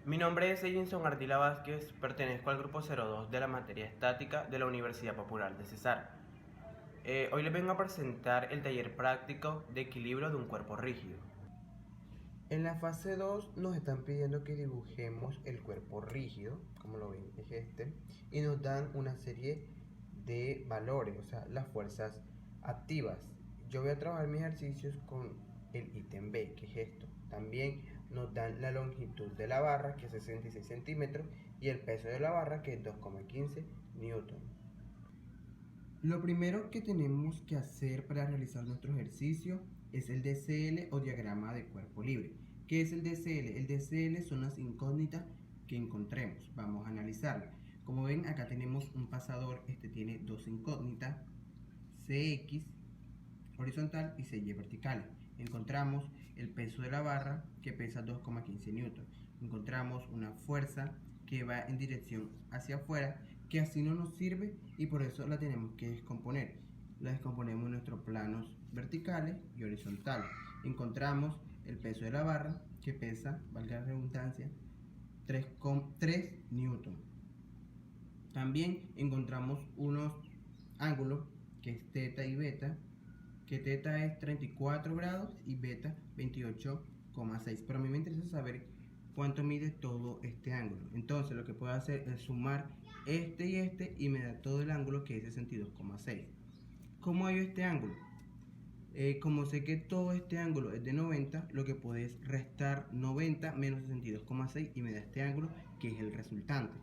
Mi nombre es Edinson Ardila Vázquez, pertenezco al grupo 02 de la materia estática de la Universidad Popular de Cesar. Hoy les vengo a presentar el taller práctico de equilibrio de un cuerpo rígido. En la fase 2 nos están pidiendo que dibujemos el cuerpo rígido, como lo ven, es este, y nos dan una serie de valores, o sea, las fuerzas activas. Yo voy a trabajar mis ejercicios con el ítem B, que es esto. También nos dan la longitud de la barra, que es 66 centímetros, y el peso de la barra, que es 2,15 newton. Lo primero que tenemos que hacer para realizar nuestro ejercicio es el DCL o diagrama de cuerpo libre. ¿Qué es el DCL? El DCL son las incógnitas que encontremos. Vamos a analizarla. Como ven, acá tenemos un pasador. Este tiene dos incógnitas, CX horizontal y CY vertical. Encontramos el peso de la barra, que pesa 2,15 newton. Encontramos una fuerza que va en dirección hacia afuera, que así no nos sirve y por eso la tenemos que descomponer. La descomponemos en nuestros planos verticales y horizontales. Encontramos el peso de la barra, que pesa, valga la redundancia, 3,3 newton. También encontramos unos ángulos, que es teta y beta, que teta es 34 grados y beta 28,6. Pero a mí me interesa saber cuánto mide todo este ángulo. Entonces lo que puedo hacer es sumar este y me da todo el ángulo, que es 62,6. ¿Cómo hallo este ángulo? Como sé que todo este ángulo es de 90, lo que puedo es restar 90 menos 62,6 y me da este ángulo, que es el resultante.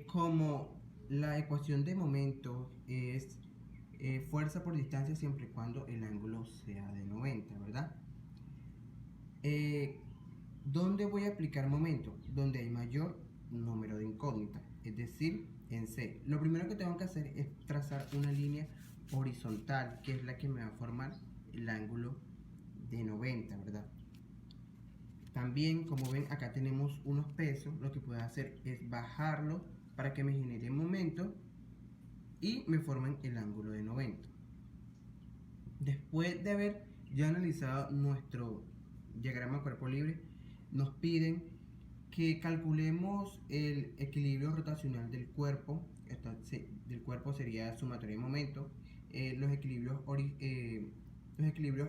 Como la ecuación de momento es fuerza por distancia siempre y cuando el ángulo sea de 90, ¿verdad? ¿Dónde voy a aplicar momento? Donde hay mayor número de incógnitas, es decir, en C. Lo primero que tengo que hacer es trazar una línea horizontal, que es la que me va a formar el ángulo de 90, ¿verdad? También, como ven, acá tenemos unos pesos. Lo que puedo hacer es bajarlo para que me genere momento y me formen el ángulo de 90. Después de haber ya analizado nuestro diagrama cuerpo libre, nos piden que calculemos el equilibrio rotacional del cuerpo. Del cuerpo sería sumatoria de momento. Los equilibrios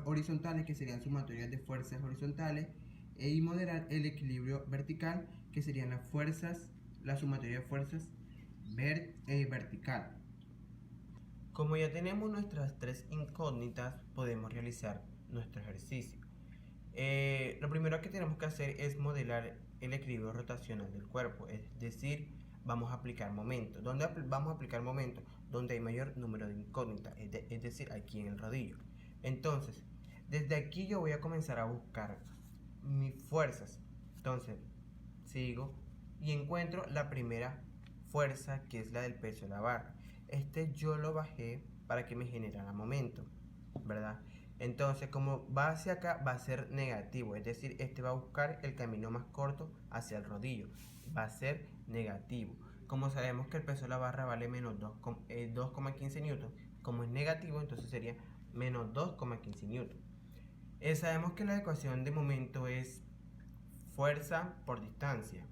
horizontales, que serían sumatorias de fuerzas horizontales, y moderar el equilibrio vertical, que serían la sumatoria de fuerzas vertical. Como ya tenemos nuestras tres incógnitas, podemos realizar nuestro ejercicio. Lo primero que tenemos que hacer es modelar el equilibrio rotacional del cuerpo, es decir, vamos a aplicar momento. ¿Dónde vamos a aplicar momento? Donde hay mayor número de incógnitas, es decir, aquí en el rodillo. Entonces, desde aquí yo voy a comenzar a buscar mis fuerzas. Entonces, sigo y encuentro la primera fuerza, que es la del peso de la barra. Yo lo bajé para que me generara momento, ¿verdad? Entonces, como va hacia acá, va a ser negativo, es decir, va a buscar el camino más corto hacia el rodillo, va a ser negativo. Como sabemos que el peso de la barra vale menos 2,15 newton, como es negativo, entonces sería menos 2,15 newton. Sabemos que la ecuación de momento es fuerza por distancia.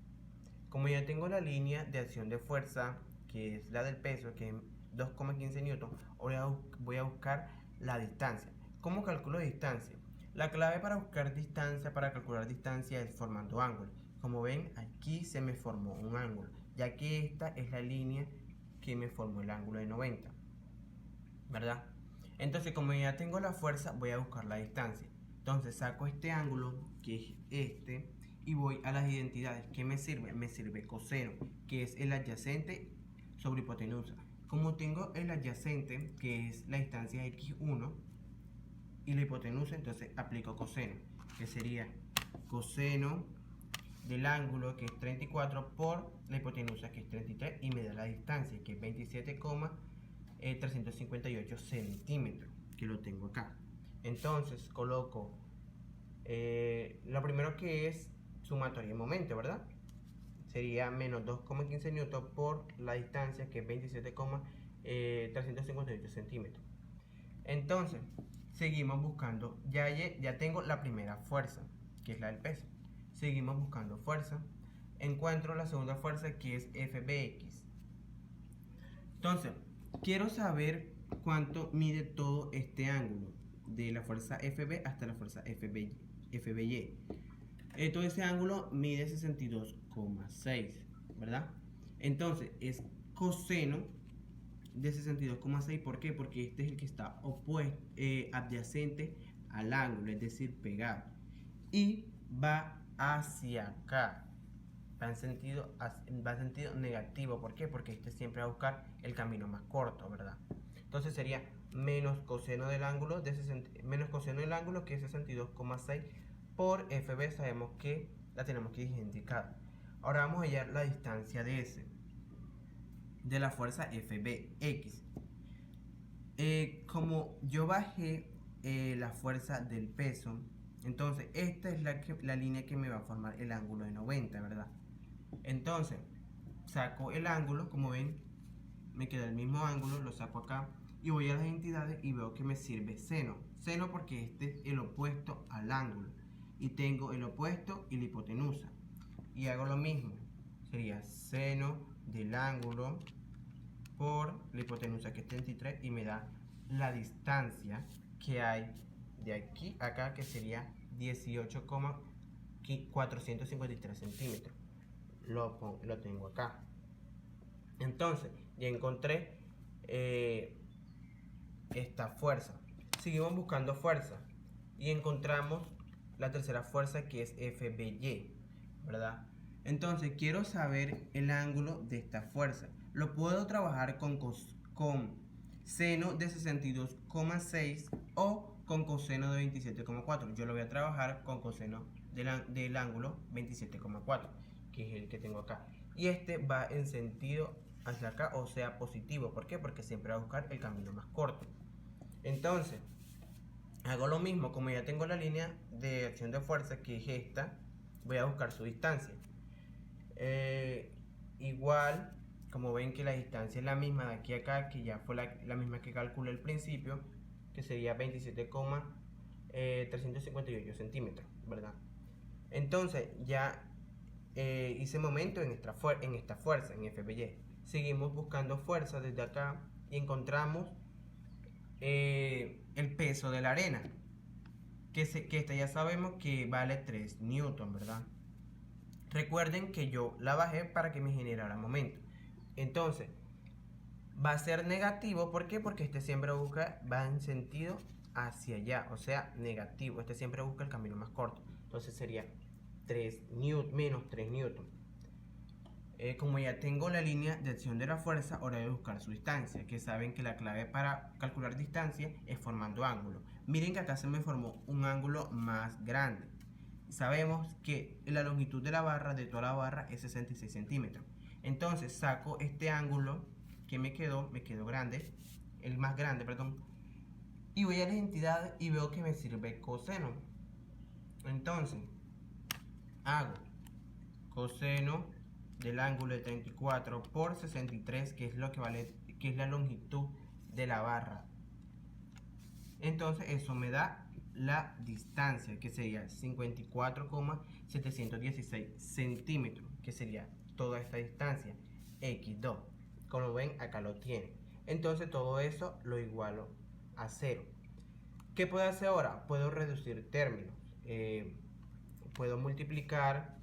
Como ya tengo la línea de acción de fuerza, que es la del peso, que es 2,15 newton, ahora voy a buscar la distancia. ¿Cómo calculo distancia? La clave para buscar distancia, para calcular distancia, es formando ángulos. Como ven, aquí se me formó un ángulo, ya que esta es la línea que me formó el ángulo de 90, ¿verdad? Entonces, como ya tengo la fuerza, voy a buscar la distancia. Entonces saco este ángulo, que es y voy a las identidades. ¿Qué me sirve? Me sirve coseno, que es el adyacente sobre hipotenusa. Como tengo el adyacente, que es la distancia x1, y la hipotenusa, entonces aplico coseno, que sería coseno del ángulo, que es 34, por la hipotenusa, que es 33, y me da la distancia, que es 27,358 centímetros, que lo tengo acá. Entonces coloco lo primero, que es sumatoria de momento, ¿verdad? Sería menos 2,15 newton por la distancia, que es 27,358 centímetros. Entonces, seguimos buscando. Ya tengo la primera fuerza, que es la del peso. Seguimos buscando fuerza. Encuentro la segunda fuerza que es FBX. Entonces, quiero saber cuánto mide todo este ángulo, de la fuerza FB hasta la fuerza FBY. Todo ese ángulo mide 62,6, ¿verdad? Entonces, es coseno de 62,6. ¿Por qué? Porque este es el que está adyacente al ángulo, es decir, pegado. Y va hacia acá. Va en sentido negativo. ¿Por qué? Porque este siempre va a buscar el camino más corto, ¿verdad? Entonces sería menos coseno del ángulo, que es 62,6 por FB. Sabemos que la tenemos que identificar. Ahora vamos a hallar la distancia de S, de la fuerza FBX. Como yo bajé la fuerza del peso, entonces esta es la línea que me va a formar el ángulo de 90, ¿verdad? Entonces saco el ángulo, como ven, me queda el mismo ángulo, lo saco acá y voy a las entidades y veo que me sirve seno. Seno porque este es el opuesto al ángulo y tengo el opuesto y la hipotenusa. Y hago lo mismo, sería seno del ángulo por la hipotenusa, que es 33, y me da la distancia que hay de aquí a acá, que sería 18,453 centímetros. Lo tengo acá. Entonces ya encontré esta fuerza. Seguimos buscando fuerza y encontramos la tercera fuerza, que es FBY, ¿verdad? Entonces quiero saber el ángulo de esta fuerza. Lo puedo trabajar con seno de 62,6 o con coseno de 27,4. Yo lo voy a trabajar con coseno del ángulo 27,4, que es el que tengo acá. Y este va en sentido hacia acá, o sea, positivo. ¿Por qué? Porque siempre va a buscar el camino más corto. Entonces, hago lo mismo. Como ya tengo la línea de acción de fuerza, que es esta, voy a buscar su distancia. Igual, como ven que la distancia es la misma de aquí a acá, que ya fue la misma que calculé al principio, que sería 27,358 centímetros, ¿verdad? Entonces ya hice momento en esta fuerza, en FBY. Seguimos buscando fuerza desde acá y encontramos el peso de la arena, que esta ya sabemos que vale 3 newton, ¿verdad? Recuerden que yo la bajé para que me generara momento. Entonces va a ser negativo. ¿Por qué? Porque este siempre va en sentido hacia allá, o sea, negativo. Este siempre busca el camino más corto. Entonces sería 3 menos 3 newton. Como ya tengo la línea de acción de la fuerza, ahora voy a buscar su distancia, que saben que la clave para calcular distancia es formando ángulo. Miren que acá se me formó un ángulo más grande. Sabemos que la longitud de la barra, de toda la barra, es 66 centímetros. Entonces saco este ángulo que me quedó grande, el más grande, perdón, y voy a las entidades y veo que me sirve coseno. Entonces hago coseno del ángulo de 34 por 63, que es lo que vale, que es la longitud de la barra. Entonces eso me da la distancia, que sería 54,716 centímetros, que sería toda esta distancia, x2. Como ven, acá lo tiene. Entonces todo eso lo igualo a 0. ¿Qué puedo hacer ahora? Puedo reducir términos. Puedo multiplicar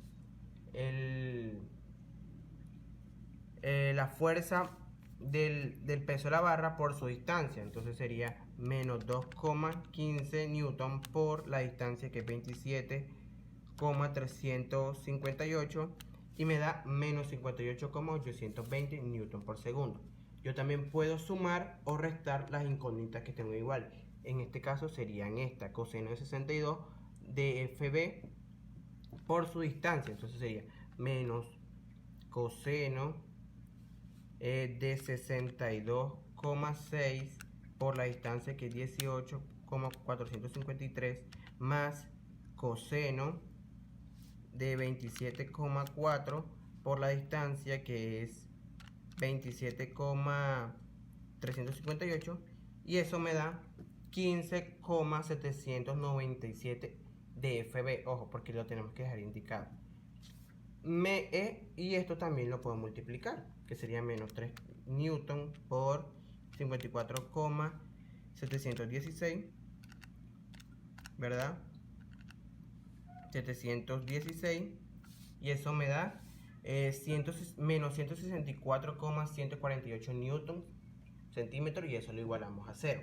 la fuerza del peso de la barra por su distancia. Entonces sería menos 2,15 newton por la distancia, que es 27,358, y me da menos 58,820 newton por segundo. Yo también puedo sumar o restar las incógnitas que tengo igual. En este caso serían esta, coseno de 62 de FB por su distancia. Entonces sería menos coseno de 62,6 por la distancia, que es 18,453, más coseno de 27,4 por la distancia, que es 27,358, y eso me da 15,797 de FB, ojo, porque lo tenemos que dejar indicado. Y esto también lo puedo multiplicar, que sería menos 3 newton por 54,716, ¿verdad? 716, y eso me da menos 164,148 newton centímetros, y eso lo igualamos a 0,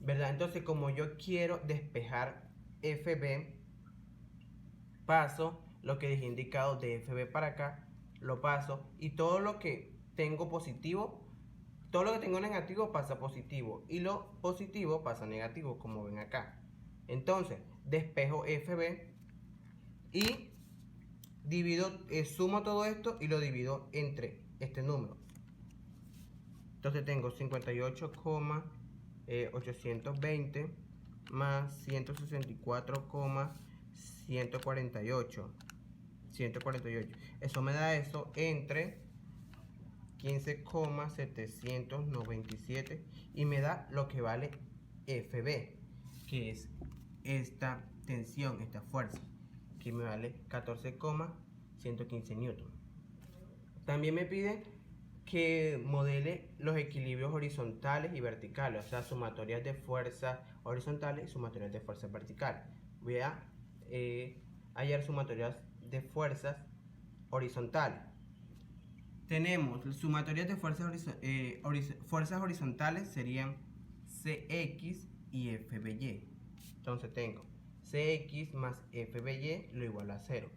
¿verdad? Entonces, como yo quiero despejar FB, paso lo que dejé indicado de FB para acá, lo paso, y todo lo que tengo positivo, todo lo que tengo negativo pasa positivo, y lo positivo pasa negativo, como ven acá. Entonces, despejo FB y divido, sumo todo esto y lo divido entre este número. Entonces tengo 58,820 más 164,148. Eso me da eso entre 15,797, y me da lo que vale FB, que es esta tensión, esta fuerza, que me vale 14,115 newton. También me piden que modele los equilibrios horizontales y verticales, o sea, sumatorias de fuerzas horizontales y sumatorias de fuerzas verticales. Voy a hallar sumatorias de fuerzas horizontales. Tenemos sumatorias de fuerzas horizontales, serían CX y FBY. Entonces tengo CX más FBY lo igual a 0.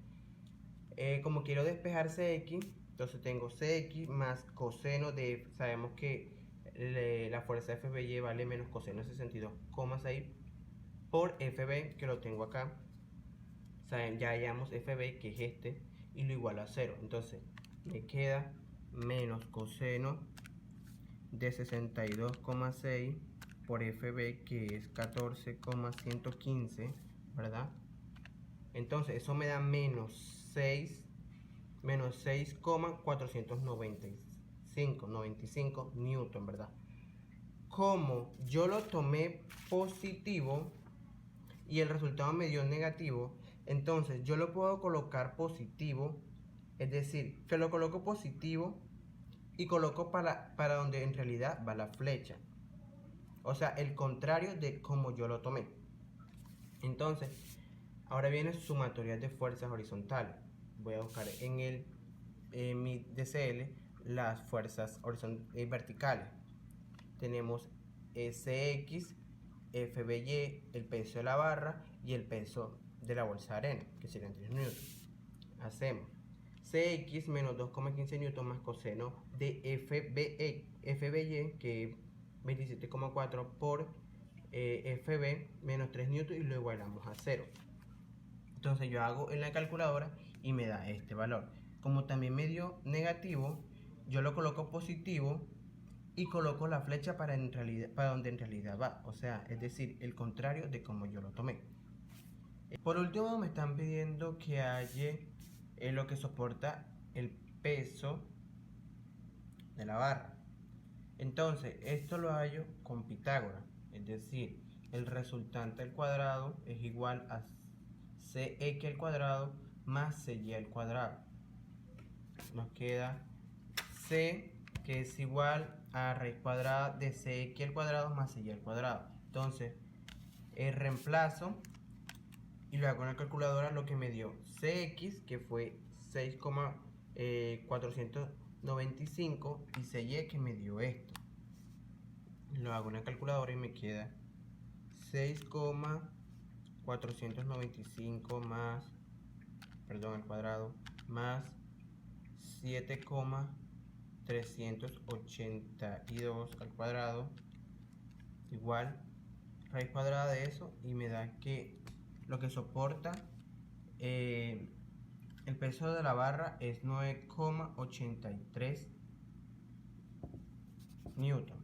Como quiero despejar CX, entonces tengo CX más coseno de, sabemos que la fuerza FBY vale menos coseno de 62,6 por FB, que lo tengo acá. Saben, ya hallamos FB, que es este, y lo igual a 0. Entonces me queda menos coseno de 62,6 por FB, que es 14,115, ¿verdad? Entonces eso me da menos 6,495 newton, ¿verdad? Como yo lo tomé positivo y el resultado me dio negativo, entonces yo lo puedo colocar positivo, es decir, que lo coloco positivo y coloco para donde en realidad va la flecha, o sea, el contrario de como yo lo tomé. Entonces, ahora viene sumatoria de fuerzas horizontales. Voy a buscar en mi DCL las fuerzas verticales. Tenemos SX, FBY, el peso de la barra y el peso de la bolsa de arena, que serían 3 newtons. Hacemos CX menos 2,15 newtons más coseno de FBY, que es 27,4 por FB menos 3 newtons, y lo igualamos a 0. Entonces yo hago en la calculadora y me da este valor. Como también me dio negativo, yo lo coloco positivo y coloco la flecha para donde en realidad va, o sea, es decir, el contrario de como yo lo tomé. Por último, me están pidiendo que halle lo que soporta el peso de la barra. Entonces, esto lo hallo con Pitágoras, es decir, el resultante al cuadrado es igual a CX al cuadrado más CY al cuadrado. Nos queda C, que es igual a raíz cuadrada de CX al cuadrado más CY al cuadrado. Entonces, reemplazo y lo hago en la calculadora, lo que me dio CX, que fue 6,495, y CY, que me dio esto. Lo hago en la calculadora y me queda 6,495 más, perdón, al cuadrado, más 7,382 al cuadrado, igual raíz cuadrada de eso, y me da que lo que soporta el peso de la barra es 9,83 newton.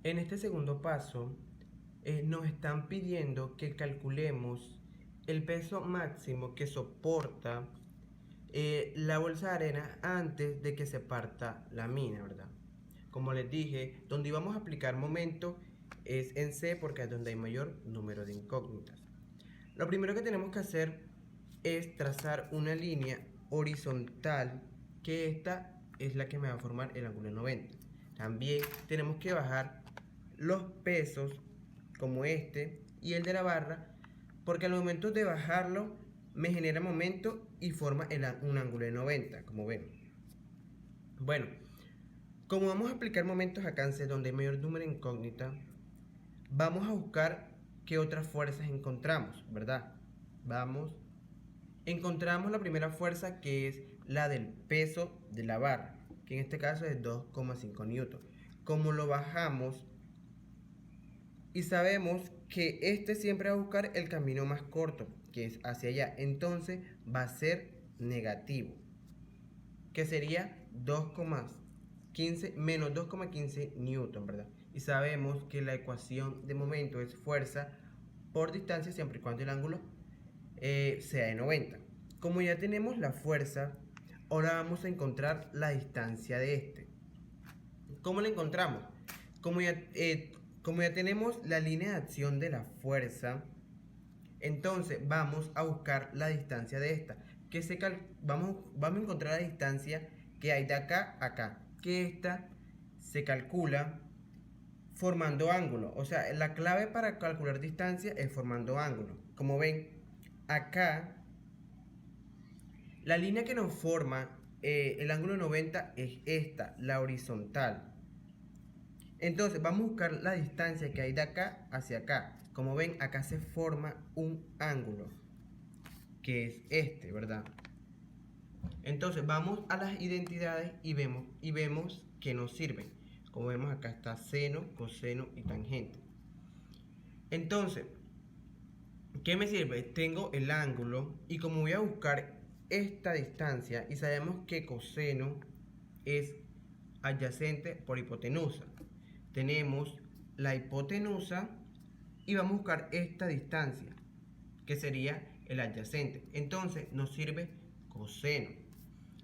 En este segundo paso nos están pidiendo que calculemos el peso máximo que soporta la bolsa de arena antes de que se parta la mina, ¿verdad? Como les dije, donde íbamos a aplicar momento es en C, porque es donde hay mayor número de incógnitas. Lo primero que tenemos que hacer es trazar una línea horizontal, que esta es la que me va a formar el ángulo de 90. También tenemos que bajar los pesos, como este y el de la barra, porque al momento de bajarlo me genera momento y forma un ángulo de 90, como ven. Bueno, como vamos a aplicar momentos a cáncer donde hay mayor número de incógnitas, vamos a buscar qué otras fuerzas encontramos, ¿verdad? Encontramos la primera fuerza, que es la del peso de la barra, que en este caso es 2,5 newton. Como lo bajamos y sabemos que este siempre va a buscar el camino más corto, que es hacia allá, entonces va a ser negativo, que sería 2,15 menos 2,15 newton, ¿verdad? Y sabemos que la ecuación de momento es fuerza por distancia siempre y cuando el ángulo sea de 90. Como ya tenemos la fuerza, ahora vamos a encontrar la distancia de este. ¿Cómo la encontramos? Como ya tenemos la línea de acción de la fuerza, entonces vamos a buscar la distancia de esta. Vamos a encontrar la distancia que hay de acá a acá, que esta se calcula formando ángulo. O sea, la clave para calcular distancia es formando ángulo. Como ven, acá la línea que nos forma el ángulo 90 es esta, la horizontal. Entonces vamos a buscar la distancia que hay de acá hacia acá. Como ven, acá se forma un ángulo, que es este, ¿verdad? Entonces vamos a las identidades y vemos que nos sirven. Como vemos, acá está seno, coseno y tangente. Entonces, ¿qué me sirve? Tengo el ángulo y como voy a buscar esta distancia y sabemos que coseno es adyacente por hipotenusa, tenemos la hipotenusa y vamos a buscar esta distancia, que sería el adyacente. Entonces nos sirve coseno,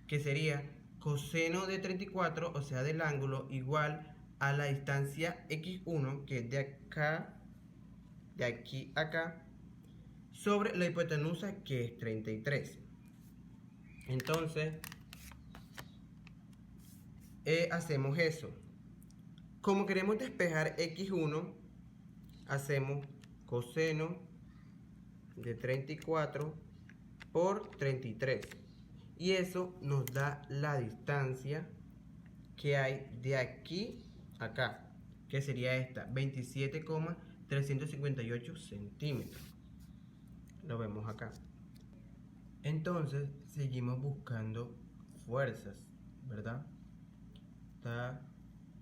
que sería coseno de 34, o sea del ángulo, igual a la distancia x1, que es de acá, de aquí a acá, sobre la hipotenusa, que es 33. Entonces hacemos eso. Como queremos despejar x1, hacemos coseno de 34 por 33. Y eso nos da la distancia que hay de aquí a acá, que sería esta, 27,358 centímetros. Lo vemos acá. Entonces seguimos buscando fuerzas, ¿verdad?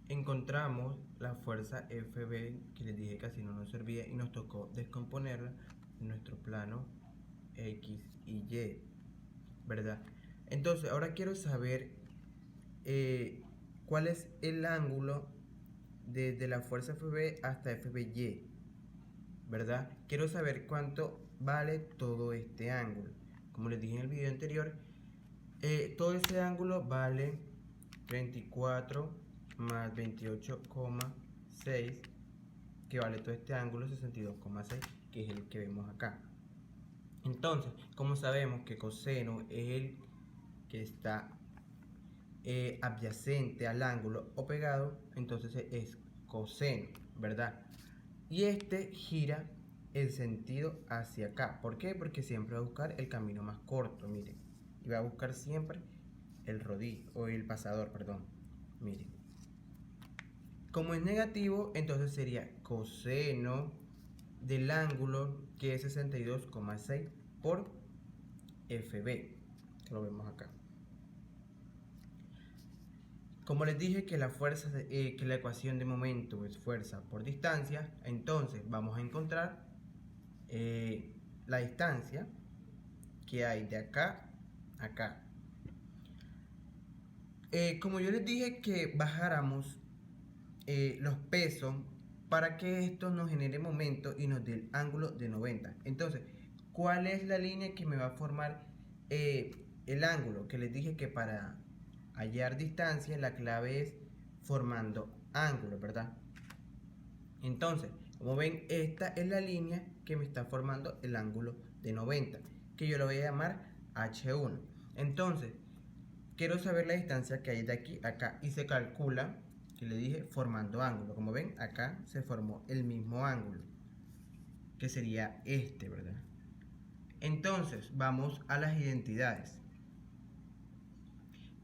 Encontramos la fuerza FB, que les dije que así no nos servía y nos tocó descomponerla en nuestro plano X y Y, ¿verdad? Entonces ahora quiero saber cuál es el ángulo desde la fuerza FB hasta FBY, ¿verdad? Quiero saber cuánto vale todo este ángulo. Como les dije en el video anterior, todo ese ángulo vale 34 más 28,6, que vale todo este ángulo 62,6, que es el que vemos acá. Entonces, como sabemos que coseno es el que está adyacente al ángulo o pegado, entonces es coseno, ¿verdad? Y este gira el sentido hacia acá. ¿Por qué? Porque siempre va a buscar el camino más corto, miren. Y va a buscar siempre el rodillo, o el pasador, perdón. Miren. Como es negativo, entonces sería coseno del ángulo, que es 62,6 por FB, que lo vemos acá. Como les dije que que la ecuación de momento es fuerza por distancia, entonces vamos a encontrar la distancia que hay de acá a acá. Como yo les dije que bajáramos los pesos para que esto nos genere momento y nos dé el ángulo de 90. Entonces, ¿cuál es la línea que me va a formar el ángulo? Que les dije que para hallar distancia la clave es formando ángulo, ¿verdad? Entonces, Como ven, esta es la línea que me está formando el ángulo de 90, que yo lo voy a llamar H1. Entonces, quiero saber la distancia que hay de aquí a acá y se calcula, que le dije, formando ángulo. Como ven, acá se formó el mismo ángulo, que sería este, ¿verdad? Entonces, vamos a las identidades.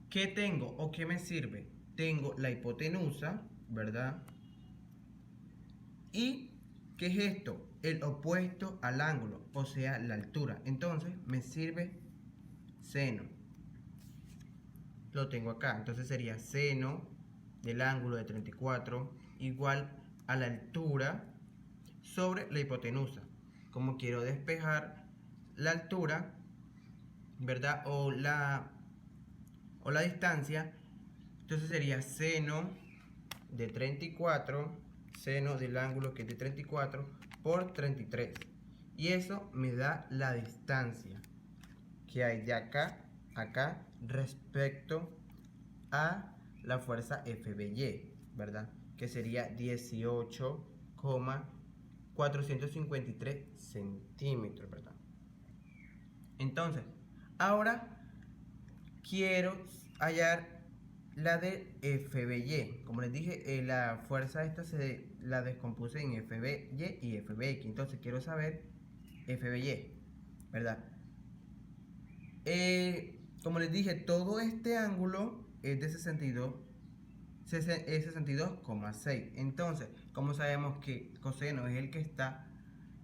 ¿Qué tengo o qué me sirve? Tengo la hipotenusa, ¿verdad? ¿Y qué es esto? El opuesto al ángulo, o sea, la altura. Entonces, me sirve seno. Lo tengo acá. Entonces sería seno del ángulo de 34 igual a la altura sobre la hipotenusa. Como quiero despejar la altura, ¿verdad? O la distancia, entonces sería seno de 34, seno del ángulo que es de 34 por 33. Y eso me da la distancia que hay de acá a acá respecto a la fuerza FBY, ¿verdad? Que sería 18,453 centímetros, ¿verdad? Entonces, ahora quiero hallar la de FBY. Como les dije, la fuerza esta la descompuse en FBY y FBX. Entonces quiero saber FBY, ¿verdad? Como les dije, todo este ángulo es de 62,6. Entonces, como sabemos que coseno es el que está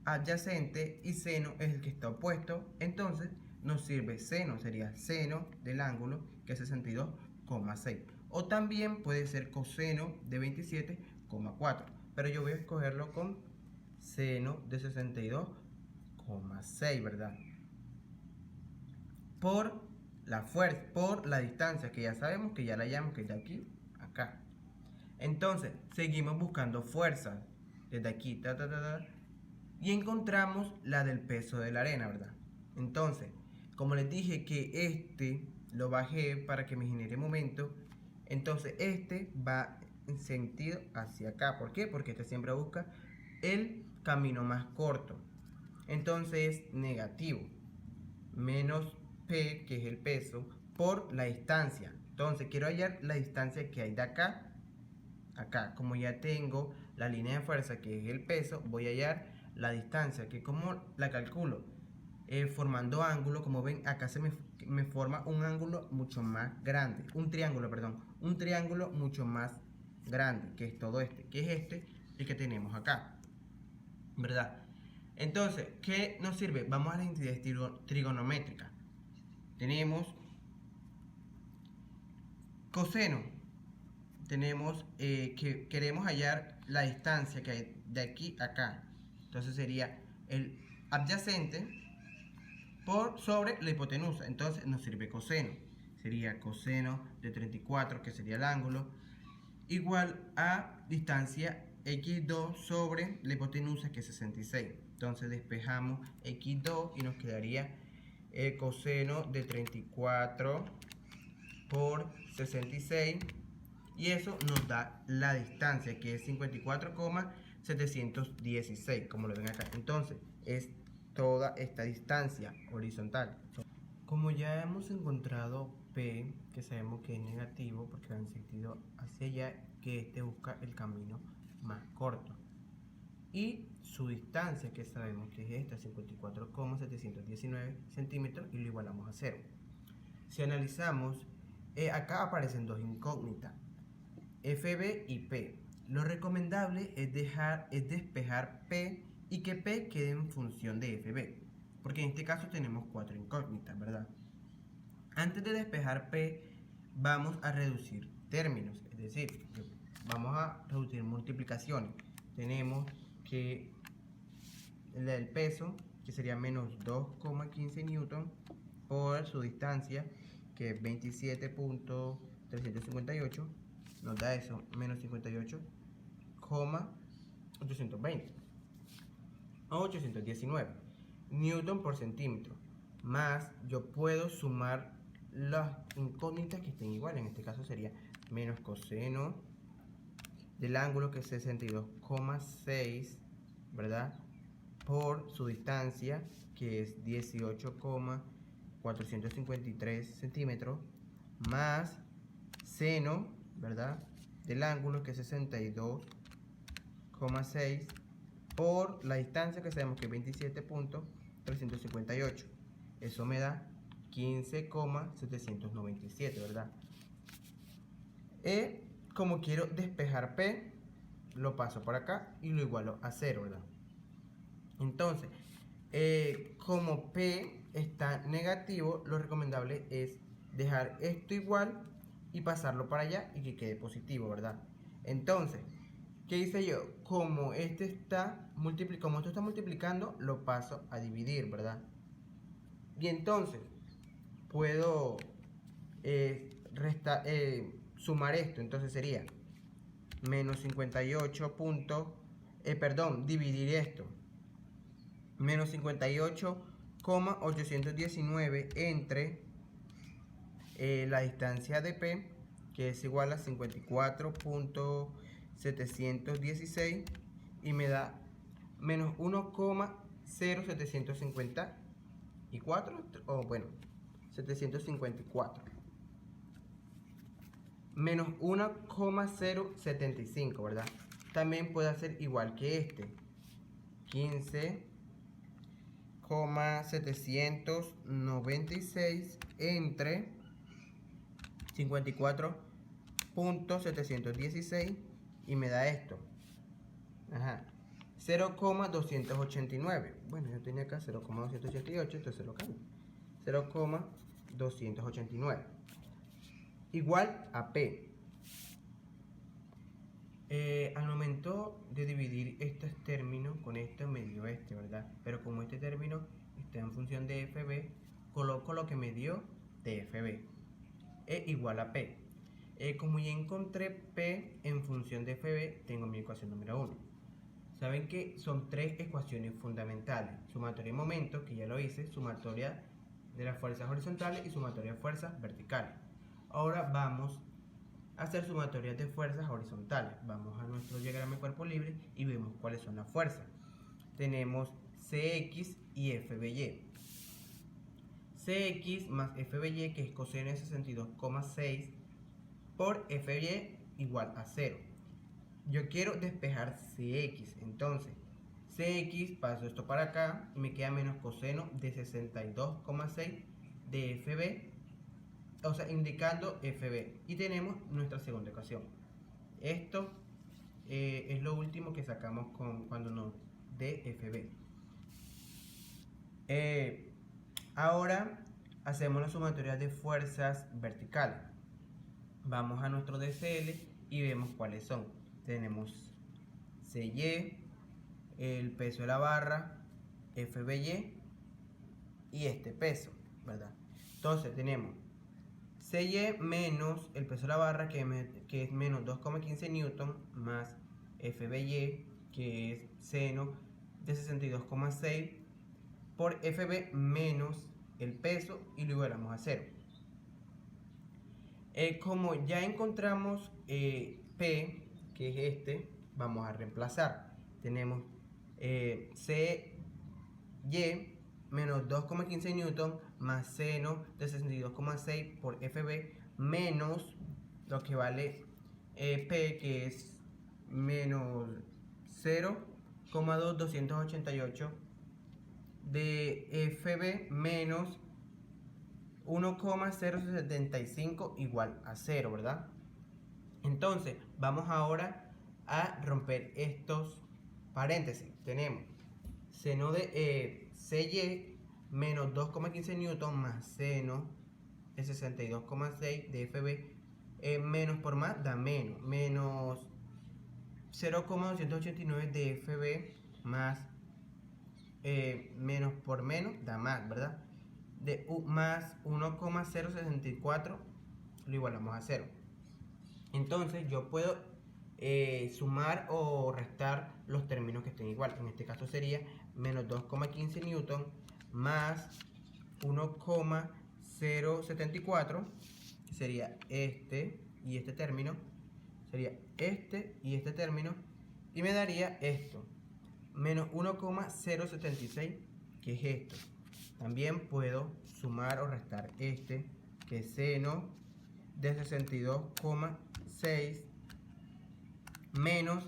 adyacente y seno es el que está opuesto, entonces nos sirve seno, sería seno del ángulo que es 62,6. O también puede ser coseno de 27,4. Pero yo voy a escogerlo con seno de 62,6, ¿verdad? Por la fuerza, por la distancia, que ya sabemos que ya la hallamos, que es de aquí a acá. Entonces, seguimos buscando fuerzas desde aquí, y encontramos la del peso de la arena, ¿verdad? Entonces, como les dije que este lo bajé para que me genere momento, entonces este va en sentido hacia acá. ¿Por qué? Porque este siempre busca el camino más corto. Entonces, negativo, menos P, que es el peso, por la distancia. Entonces, quiero hallar la distancia que hay de acá a acá. Como ya tengo la línea de fuerza, que es el peso, voy a hallar la distancia, que como la calculo, formando ángulo. Como ven, acá me forma un ángulo mucho más grande, un triángulo, perdón, un triángulo mucho más grande, que es todo este, que es este, el que tenemos acá, ¿verdad? Entonces, ¿qué nos sirve? Vamos a las identidades trigonométricas. Tenemos coseno, tenemos que queremos hallar la distancia que hay de aquí a acá. Entonces sería el adyacente por sobre la hipotenusa. Entonces nos sirve coseno. Sería coseno de 34, que sería el ángulo, igual a distancia x2 sobre la hipotenusa, que es 66. Entonces despejamos x2 y nos quedaría coseno de 34 por 66. Y eso nos da la distancia, que es 54,716, como lo ven acá. Entonces, es toda esta distancia horizontal. Como ya hemos encontrado P, que sabemos que es negativo porque va en sentido hacia allá, que este busca el camino más corto. Y su distancia, que sabemos que es esta, 54,719 centímetros, y lo igualamos a 0. Si analizamos, acá aparecen dos incógnitas, FB y P. Lo recomendable es despejar P y que P quede en función de FB, porque en este caso tenemos cuatro incógnitas, ¿verdad? Antes de despejar P, vamos a reducir términos, es decir, vamos a reducir multiplicaciones. Tenemos que el peso, que sería menos 2,15 newton, por su distancia, que es 27,358, nos da eso, menos 58,820 o 819 newton por centímetro. Más, yo puedo sumar las incógnitas que estén iguales. En este caso sería menos coseno del ángulo, que es 62,6, ¿verdad? Por su distancia, que es 18,453 centímetros, más seno, ¿verdad?, del ángulo, que es 62,6, por la distancia, que sabemos que es 27,358. Eso me da 15,797, ¿verdad? Como quiero despejar P, lo paso por acá y lo igualo a 0, ¿verdad? Entonces, como P está negativo, lo recomendable es dejar esto igual y pasarlo para allá y que quede positivo, ¿verdad? Entonces, ¿qué hice yo? Como esto está multiplicando, lo paso a dividir, ¿verdad? Y entonces, puedo sumar esto. Entonces sería menos 58 dividir esto. Menos 58,819 entre la distancia de P, que es igual a 54,716, y me da menos 1,0754, o bueno, 754. Menos 1,075, ¿verdad? También puede hacer igual que este. 15,796 entre 54,716 y me da esto. 0,289. Bueno, yo tenía acá 0,288, entonces lo cambio. 0,289 igual a P. Al momento de dividir estos términos, con esto me dio este, ¿verdad? Pero como este término está en función de FB, coloco lo que me dio de FB. E igual a P. Como ya encontré P en función de FB, tengo mi ecuación número 1. Saben que son tres ecuaciones fundamentales: sumatoria de momentos, que ya lo hice, sumatoria de las fuerzas horizontales y sumatoria de fuerzas verticales. Ahora vamos a hacer sumatorias de fuerzas horizontales. Vamos a nuestro diagrama de cuerpo libre y vemos cuáles son las fuerzas. Tenemos Cx y Fby. Cx más Fby, que es coseno de 62,6 por Fy, igual a 0. Yo quiero despejar Cx, entonces Cx, paso esto para acá y me queda menos coseno de 62,6 de Fb, o sea, indicando FB. Y tenemos nuestra segunda ecuación. Esto es lo último que sacamos cuando nos dé FB. Ahora hacemos la sumatoria de fuerzas verticales. Vamos a nuestro DCL y vemos cuáles son. Tenemos CY, el peso de la barra, FBY y este peso, ¿verdad? Entonces tenemos CY menos el peso de la barra, que es menos 2,15 newton, más FBY, que es seno de 62,6 por FB menos el peso, y lo igualamos a 0. Como ya encontramos P, que es este, vamos a reemplazar. Tenemos CY menos 2,15 newton más seno de 62,6 por FB menos lo que vale P, que es menos 0,288 de FB menos 1,075 igual a 0, ¿verdad? Entonces vamos ahora a romper estos paréntesis. Tenemos seno de CY menos 2,15 newton más seno de 62,6 de FB, menos por más da menos, menos 0,289 de FB más menos por menos da más, ¿verdad? De más 1,064 lo igualamos a 0. Entonces yo puedo sumar o restar los términos que estén igual. En este caso sería menos 2,15 newton más 1,074, sería este y este término, sería este y este término, y me daría esto, menos 1,076, que es esto. También puedo sumar o restar este, que es seno de 62,6 menos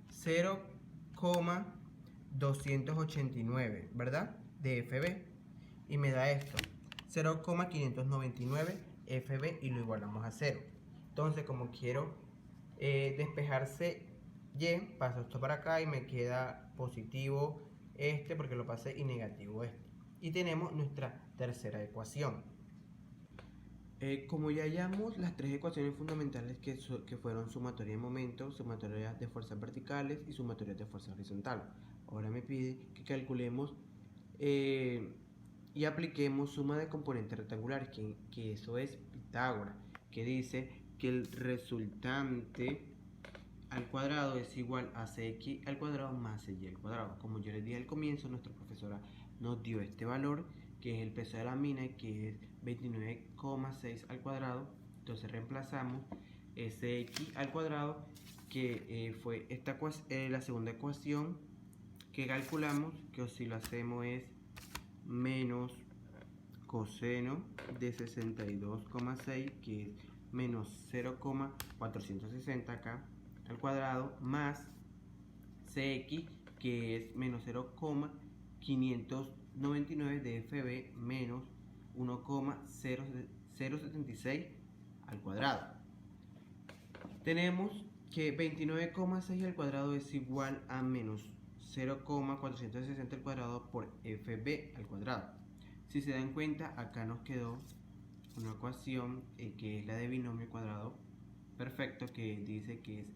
0,289, ¿verdad? De FB. Y me da esto, 0,599 FB, y lo igualamos a 0. Entonces, como quiero despejarse Y, paso esto para acá y me queda positivo este porque lo pasé y negativo este. Y tenemos nuestra tercera ecuación. Como ya hallamos las tres ecuaciones fundamentales que fueron sumatoria de momentos, sumatoria de fuerzas verticales y sumatoria de fuerzas horizontales, ahora me pide que calculemos y apliquemos suma de componentes rectangulares, que eso es Pitágoras, que dice que el resultante al cuadrado es igual a cx al cuadrado más cy al cuadrado. Como yo les dije al comienzo, nuestra profesora nos dio este valor, que es el peso de la mina, que es 29,6 al cuadrado. Entonces reemplazamos cx al cuadrado, que fue la segunda ecuación que calculamos, que si lo hacemos es menos coseno de 62,6, que es menos 0,460 acá al cuadrado, más cx, que es menos 0,599 de FB, menos 1,076 al cuadrado. Tenemos que 29,6 al cuadrado es igual a menos 0,460 al cuadrado por FB al cuadrado. Si se dan cuenta, acá nos quedó una ecuación que es la de binomio cuadrado perfecto, que dice que es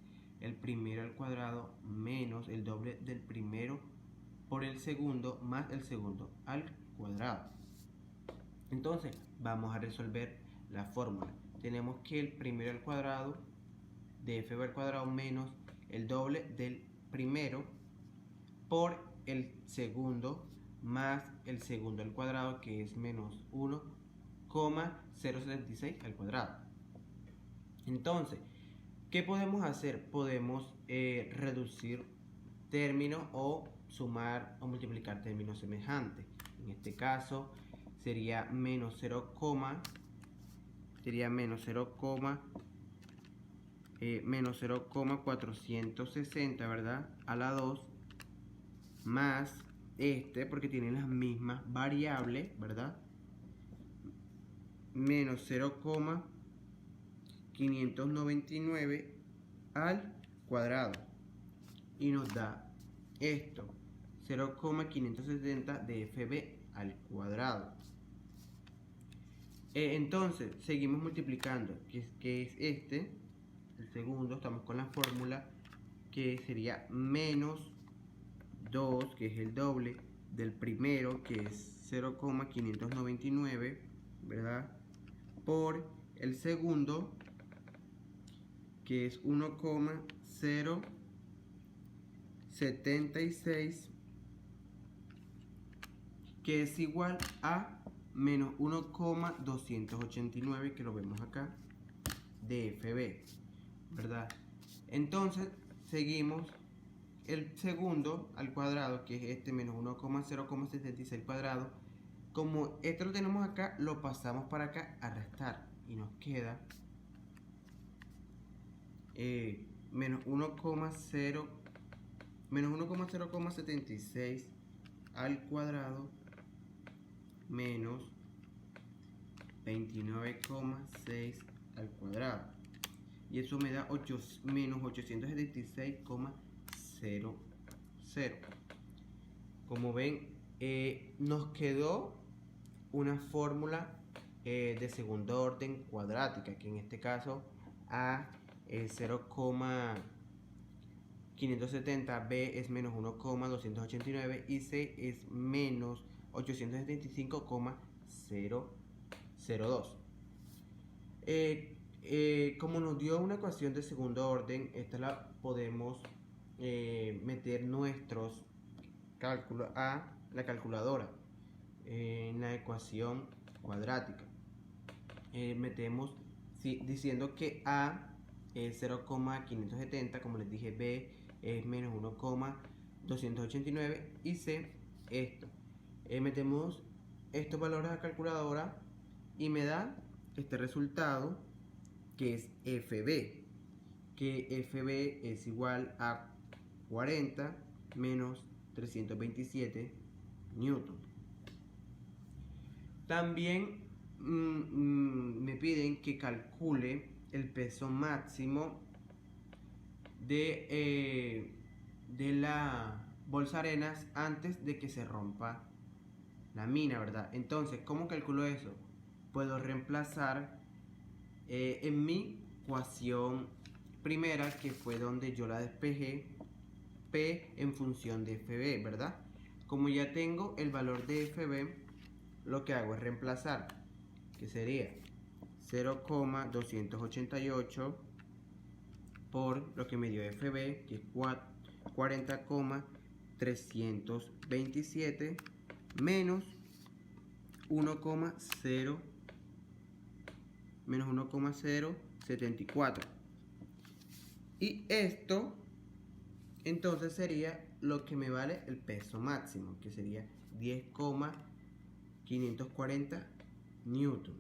el primero al cuadrado menos el doble del primero por el segundo más el segundo al cuadrado. Entonces vamos a resolver la fórmula. Tenemos que el primero al cuadrado de FB al cuadrado menos el doble del primero por el segundo más el segundo al cuadrado, que es menos 1,076 al cuadrado. Entonces, ¿qué podemos hacer? Podemos reducir términos o sumar o multiplicar términos semejantes. En este caso sería menos 0,460, ¿verdad? A la 2 más este, porque tienen las mismas variables, ¿verdad? Menos 0,599 al cuadrado, y nos da esto, 0,570 de FB al cuadrado. Entonces seguimos multiplicando, que es este, el segundo. Estamos con la fórmula, que sería menos 2, que es el doble del primero, que es 0,599, ¿verdad? Por el segundo, que es 1,076, que es igual a menos 1,289, que lo vemos acá, de FB, ¿verdad? Entonces seguimos el segundo al cuadrado, que es este, menos 1,076 al cuadrado. Como esto lo tenemos acá, lo pasamos para acá a restar, y nos queda menos 1,076 al cuadrado menos 29,6 al cuadrado, y eso me da menos 876,00. Como ven, nos quedó una fórmula de segundo orden cuadrática, que en este caso A es 0,570, B es menos 1,289 y C es menos 875,002. Como nos dio una ecuación de segundo orden, esta la podemos meter nuestros cálculos a la calculadora en la ecuación cuadrática. Metemos diciendo que A es 0,570, como les dije, B es menos 1,289 y C esto. Metemos estos valores a la calculadora y me da este resultado que es FB, que FB es igual a 40 menos 327 newton. También me piden que calcule el peso máximo de la bolsa arenas antes de que se rompa la mina, ¿verdad? Entonces, ¿cómo calculo eso? Puedo reemplazar en mi ecuación primera, que fue donde yo la despejé, P en función de FB, ¿verdad? Como ya tengo el valor de FB, lo que hago es reemplazar, que sería 0,288 por lo que me dio FB, que es 40,327 menos 1,074. Y esto entonces sería lo que me vale el peso máximo, que sería 10,540 newton.